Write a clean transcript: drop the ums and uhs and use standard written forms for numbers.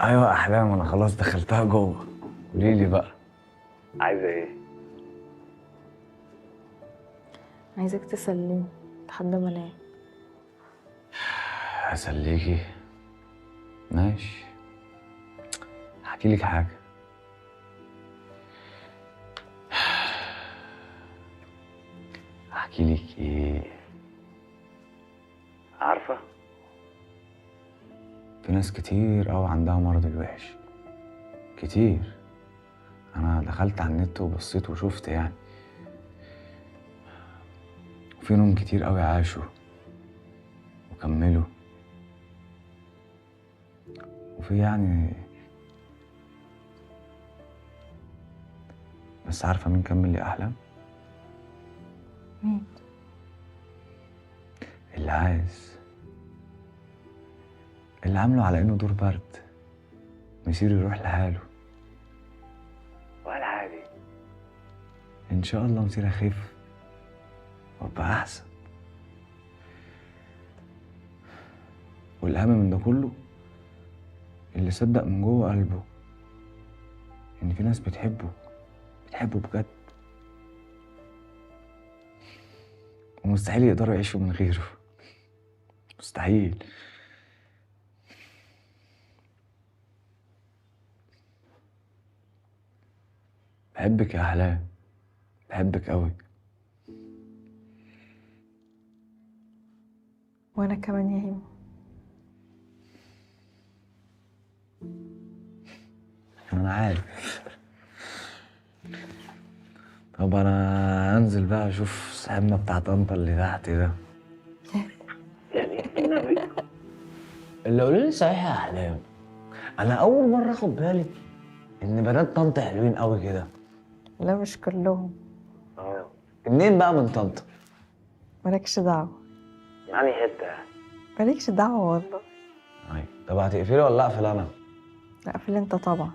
ايوه احلام، انا خلاص دخلتها جوه. قولي لي بقى، عايزه ايه؟ عايزك تسليني لحد ما انام. هسليكي؟ ماشي. هحكي لك حاجه. احكي لك ايه؟ عارفه، في ناس كتير قوي عندها مرض الوحش، كتير. انا دخلت على النت وبصيت وشفت يعني، وفي نوم كتير قوي عاشوا وكملوا، وفي يعني، بس عارفه مين كمل لي احلام؟ مين؟ اللي عايز، اللي عامله على انه دور برد مصير يروح لحاله، ولا عادي ان شاء الله مصير اخف وابقى احسن. والاهم من ده كله، اللي صدق من جوه قلبه ان في ناس بتحبه بجد، ومستحيل يقدروا يعيشوا من غيره، مستحيل. بحبك يا احلام، بحبك قوي. وانا كمان يا هيما. انا عارف. طب انا انزل بقى اشوف صاحبنا بتاع طنطا اللي تحت ده. اللي قولي لي صحيح يا احلام، انا اول مره اخد بالي ان بنات طنطا حلوين قوي كده. لا مش كلهم. منين بقى من طنطا؟ مالكش دعوة. يعني حته يعني. مالكش دعوة والله. طيب، طب هتقفلي ولا اقفل انا؟ لا قفل انت طبعا.